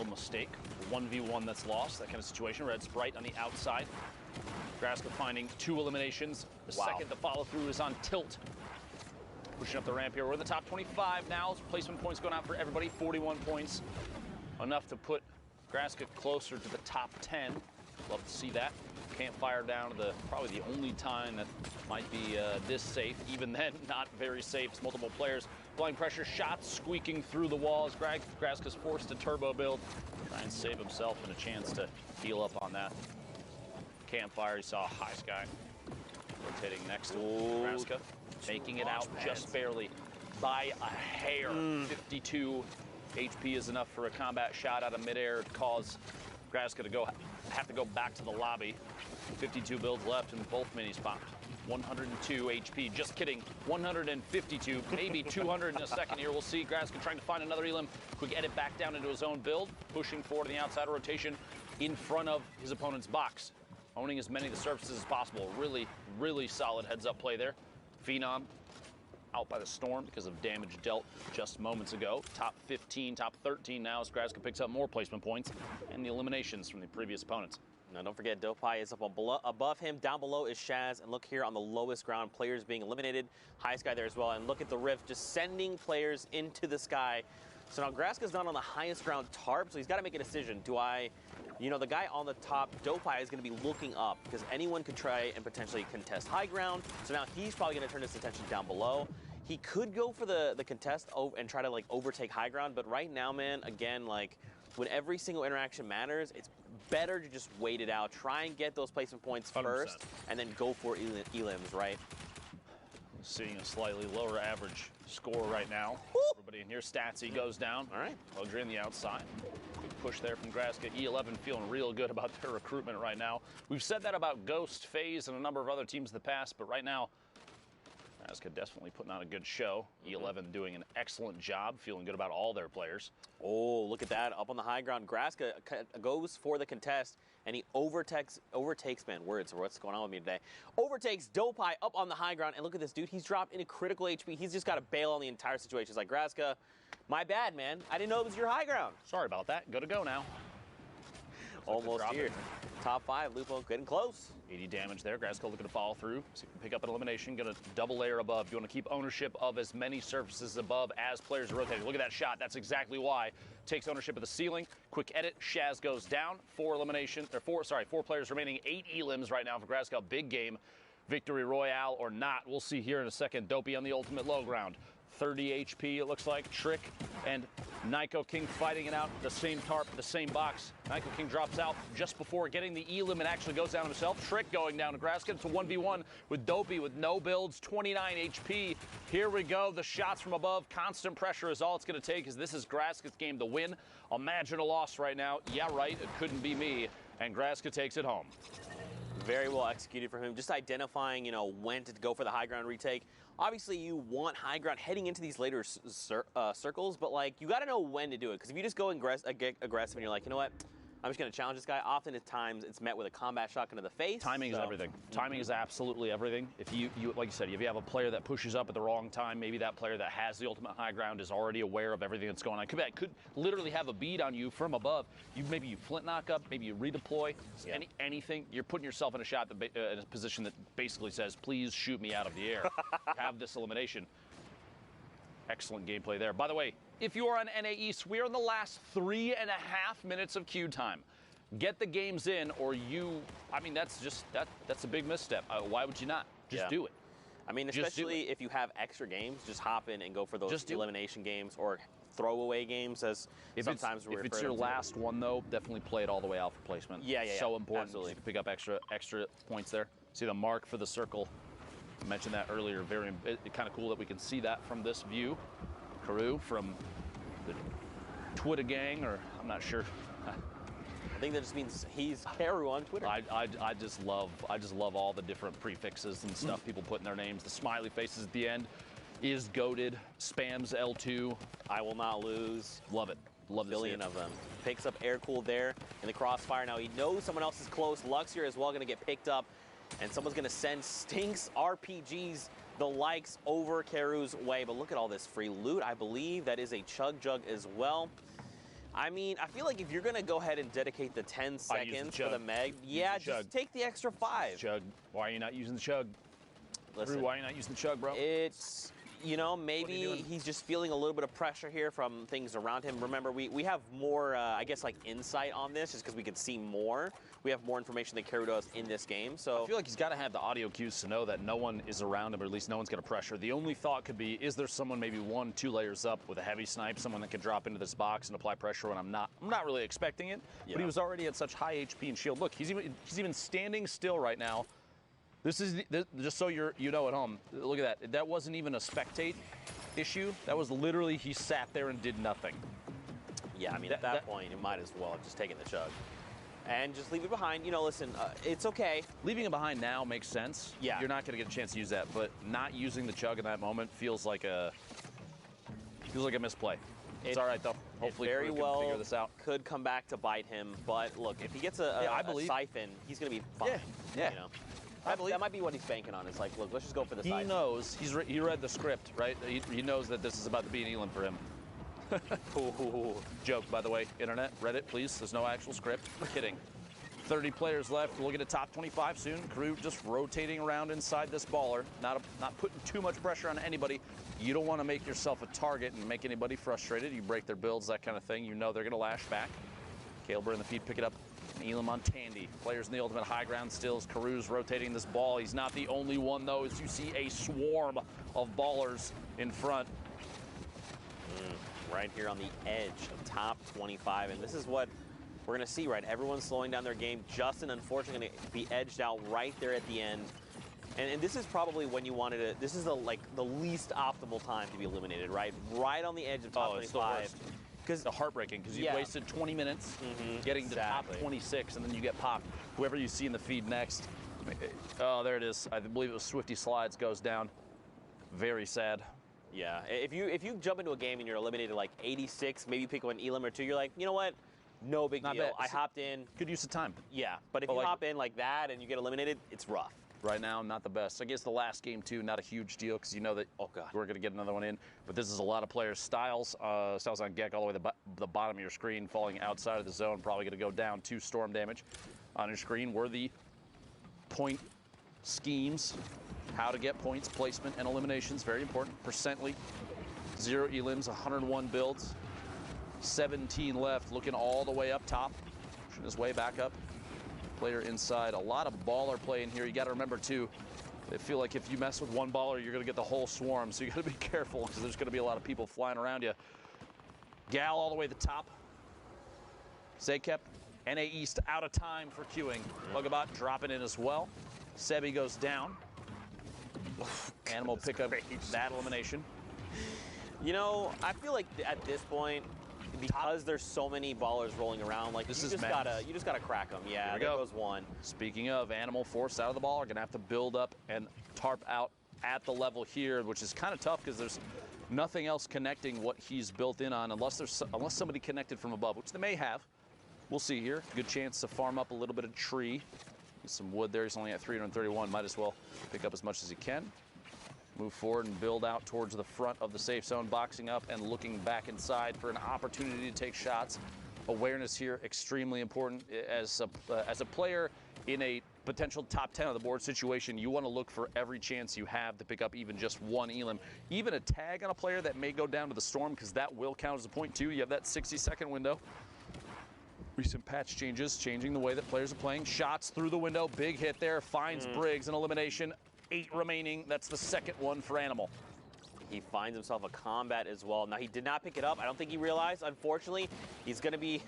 single mistake. 1v1 that's lost, that kind of situation. Red Sprite on the outside. Graska finding 2 eliminations. The second to follow through is on Tilt. Pushing up the ramp here. We're in the top 25 now. Placement points going out for everybody. 41 points. Enough to put Graska closer to the top 10. Love to see that. Campfire down to the probably the only time that might be this safe. Even then, not very safe. It's multiple players. Blind pressure shots squeaking through the walls. Graska's forced to turbo build. Try and save himself and a chance to heal up on that. Campfire, you saw High Sky rotating next to Graska. Making it out just barely by a hair. 52 HP is enough for a combat shot out of midair to cause Graska to have to go back to the lobby. 52 builds left and both minis popped. 102 HP, just kidding. 152, maybe 200 in a second here. We'll see. Graska trying to find another elim. Quick edit back down into his own build. Pushing forward in the outside rotation in front of his opponent's box. Owning as many of the surfaces as possible. Really, really solid heads-up play there. Phenom out by the storm because of damage dealt just moments ago. Top 15, top 13 now as Graska picks up more placement points and the eliminations from the previous opponents. Now don't forget, Dopai is up above him. Down below is Shaz, and look here on the lowest ground, players being eliminated. High Sky there as well, and look at the rift, just sending players into the sky. So now Graska's not on the highest ground tarp, so he's got to make a decision. Do I, the guy on the top, Dopai, is going to be looking up because anyone could try and potentially contest high ground. So now he's probably going to turn his attention down below. He could go for the contest and try to overtake high ground, but right now, man, again, when every single interaction matters, it's better to just wait it out. Try and get those placement points 100%. First, and then go for elims, right? Seeing a slightly lower average score right now. Whoop. Everybody in here, Statsy goes down. All right. Luxury on the outside. Quick push there from Graska. E11 feeling real good about their recruitment right now. We've said that about Ghost, FaZe, and a number of other teams in the past, but right now, Graska definitely putting on a good show. E11 doing an excellent job, feeling good about all their players. Oh, look at that. Up on the high ground, Graska goes for the contest, and he overtakes, man, words, what's going on with me today? Overtakes Dopai up on the high ground, and look at this dude. He's dropped into critical HP. He's just got to bail on the entire situation. It's like, Graska, my bad, man. I didn't know it was your high ground. Sorry about that. Good to go now. Almost here. Top 5, Lupo getting close. 80 damage there. Graska looking to follow through. So pick up an elimination. Going to double layer above. You want to keep ownership of as many surfaces above as players are rotating. Look at that shot. That's exactly why. Takes ownership of the ceiling. Quick edit. Shaz goes down. 4 players remaining. 8 elims right now for Graska. Big game. Victory Royale or not. We'll see here in a second. Dopey on the ultimate low ground. 30 HP, it looks like. Trick and Nyko King fighting it out. The same tarp, the same box. Nyko King drops out just before getting the elim and actually goes down himself. Trick going down to Graska. It's a 1v1 with Dopey with no builds, 29 HP. Here we go. The shots from above. Constant pressure is all it's going to take because this is Graska's game to win. Imagine a loss right now. Yeah, right. It couldn't be me. And Graska takes it home. Very well executed from him. Just identifying, when to go for the high ground retake. Obviously, you want high ground heading into these later circles, but you got to know when to do it. Because if you just go get aggressive and you're like, you know what, I'm just going to challenge this guy. Often at times it's met with a combat shotgun to the face. Timing is everything. Timing is absolutely everything. If you like you said, if you have a player that pushes up at the wrong time, maybe that player that has the ultimate high ground is already aware of everything that's going on. Could literally have a bead on you from above. Maybe you flint knock up, maybe you redeploy. Yeah. Anything. You're putting yourself in a shot in a position that basically says, "Please shoot me out of the air." Have this elimination. Excellent gameplay there. By the way, if you are on NA East, we are in the last 3.5 minutes of queue time. Get the games in or that's a big misstep. Why would you not? Just do it. I mean, especially if you have extra games, just hop in and go for those elimination games or throwaway games as sometimes we refer to. If it's your last one, though, definitely play it all the way out for placement. Yeah. So important. Absolutely. To pick up extra points there. See the mark for the circle. I mentioned that earlier. Very kind of cool that we can see that from this view. Karu from the Twitter gang, or I'm not sure. I think that just means he's Karu on Twitter. I just love all the different prefixes and stuff people put in their names. The smiley faces at the end is goated. Spams L2. I will not lose. Love it. Love to see it. Of them. Picks up air cool there in the crossfire. Now he knows someone else is close. Luxury as well going to get picked up. And someone's going to send Stinks RPGs, the likes, over Karu's way. But look at all this free loot. I believe that is a Chug Jug as well. I mean, I feel like if you're going to go ahead and dedicate the 10 seconds for the Meg, yeah, just take the extra 5. Chug. Why are you not using the Chug? Listen, Drew, why are you not using the Chug, bro? It's, you know, maybe he's just feeling a little bit of pressure here from things around him. Remember, we have more, I guess, like insight on this just because we can see more. We have more information than Karu does in this game. So I feel like he's got to have the audio cues to know that no one is around him, or at least no one's going to pressure. The only thought could be, is there someone maybe 1-2 layers up with a heavy snipe, someone that could drop into this box and apply pressure when I'm not really expecting it. Yeah. But he was already at such high HP and shield. Look, he's even standing still right now. This is just so you know at home. Look at that. That wasn't even a spectate issue. That was literally he sat there and did nothing. Yeah, I mean, at that point, you might as well have just taken the Chug. And just leave it behind. You know, listen, it's okay. Leaving it behind now makes sense. Yeah. You're not going to get a chance to use that, but not using the Chug in that moment feels like a misplay. It's all right, though. Hopefully, very well figure this out. Could come back to bite him. But look, if he gets a siphon, he's going to be fine. Yeah. You know? That might be what he's banking on. It's like, look, let's just go for the siphon. He knows. He read the script, right? He knows that this is about to be an Elam for him. Joke, by the way, internet, Reddit, please. There's no actual script. I'm kidding. 30 players left. We'll get a top 25 soon. Crew just rotating around inside this baller. Not putting too much pressure on anybody. You don't want to make yourself a target and make anybody frustrated. You break their builds, that kind of thing. You know they're going to lash back. Kalber in the feed, pick it up. Elam on Tandy. Players in the ultimate high ground stills. Caru's rotating this ball. He's not the only one, though, as you see a swarm of ballers in front. Right here on the edge of top 25. And this is what we're going to see, right? Everyone's slowing down their game. Justin, unfortunately, going to be edged out right there at the end. And this is probably when you wanted to, this is the least optimal time to be eliminated, right? Right on the edge of top 25. Because it's heartbreaking, because you wasted 20 minutes getting to top 26, and then you get popped. Whoever you see in the feed next, oh, there it is. I believe it was Swifty Slides goes down. Very sad. Yeah, if you jump into a game and you're eliminated like 86, maybe pick up an Elam or 2, you're like, you know what? No big deal. I hopped in. Good use of time. Yeah, but if you hop in like that and you get eliminated, it's rough. Right now, not the best. I guess the last game, too, not a huge deal because you know that, oh, God, we're going to get another one in. But this is a lot of players. Styles on Gek all the way to the bottom of your screen, falling outside of the zone, probably going to go down 2 storm damage. On your screen were the point schemes, how to get points, placement, and eliminations. Very important. Percently, 0 elims, 101 builds, 17 left, looking all the way up top, pushing his way back up. Player inside, a lot of baller play in here. You got to remember too, they feel like if you mess with one baller, you're going to get the whole swarm. So you got to be careful because there's going to be a lot of people flying around you. Gal all the way to the top. Zakep, NA East out of time for queuing. Bugabot dropping in as well. Sebi goes down. Animal pick up that elimination. You know, I feel like at this point, because there's so many ballers rolling around, like you just gotta crack them. Yeah, there goes one. Speaking of, Animal forced out of the ball are gonna have to build up and tarp out at the level here, which is kind of tough because there's nothing else connecting what he's built in on, unless somebody connected from above, which they may have. We'll see here. Good chance to farm up a little bit of tree. Get some wood there. He's only at 331. Might as well pick up as much as he can. Move forward and build out towards the front of the safe zone, boxing up and looking back inside for an opportunity to take shots. Awareness here, extremely important. As a player in a potential top 10 on the board situation, you want to look for every chance you have to pick up even just one Elam. Even a tag on a player that may go down to the storm, because that will count as a point too. You have that 60-second window. Recent patch changes, changing the way that players are playing. Shots through the window, big hit there, finds Briggs, an elimination. 8 remaining. That's the second one for Animal. He finds himself a combat as well. Now, he did not pick it up. I don't think he realized. Unfortunately, he's going to be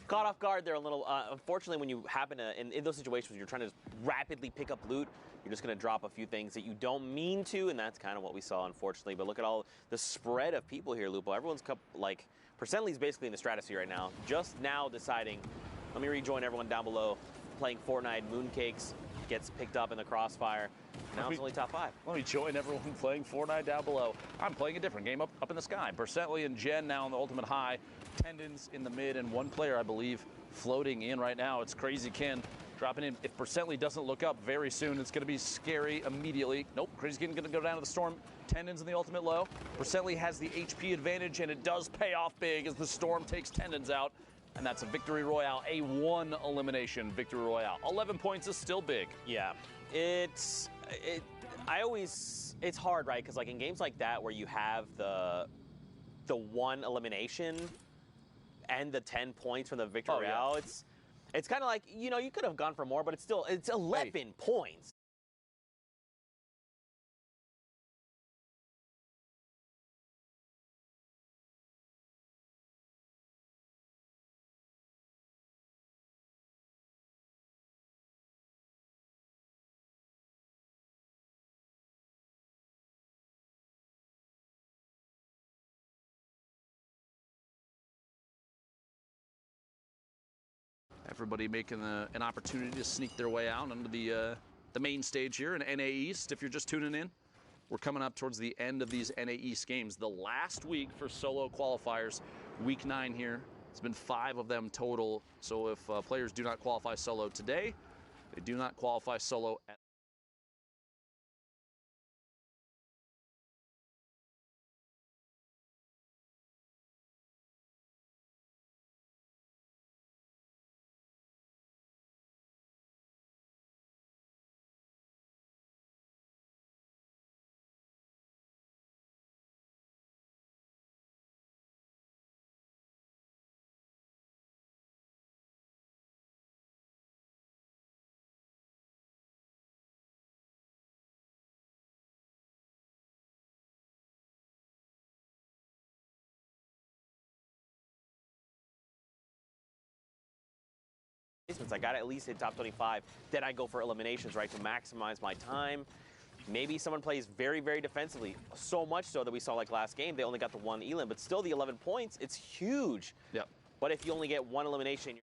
caught off guard there a little. Unfortunately, when you happen to, in those situations when you're trying to rapidly pick up loot, you're just going to drop a few things that you don't mean to, and that's kind of what we saw, unfortunately. But look at all the spread of people here, Lupo. Everyone's, like, Percently's basically in the stratosphere right now. Just now deciding, let me rejoin everyone down below, playing Fortnite. Mooncakes gets picked up in the crossfire. Now it's only top 5. Let me join everyone playing Fortnite down below. I'm playing a different game up in the sky. Percently and Jen now on the ultimate high. Tendons in the mid, and one player, I believe, floating in right now. It's Crazy Ken. Dropping in. If Percently doesn't look up very soon, it's going to be scary immediately. Nope, Crazy's going to go down to the Storm. Tendons in the ultimate low. Percently has the HP advantage, and it does pay off big as the Storm takes Tendons out. And that's a victory royale, a 1 elimination victory royale. 11 points is still big. Yeah, it's hard, right? Because like in games like that where you have the 1 elimination and the 10 points from the victory royale, it's kind of like, you know, you could have gone for more, but it's 11 points. Everybody making an opportunity to sneak their way out onto the main stage here in NA East. If you're just tuning in, we're coming up towards the end of these NA East games. The last week for solo qualifiers, week 9 here. It's been 5 of them total. So if players do not qualify solo today, they do not qualify solo at I got to at least hit top 25. Then I go for eliminations, right, to maximize my time. Maybe someone plays very, very defensively, so much so that we saw like last game, they only got the 1 elim, but still the 11 points, it's huge. Yep. But if you only get 1 elimination,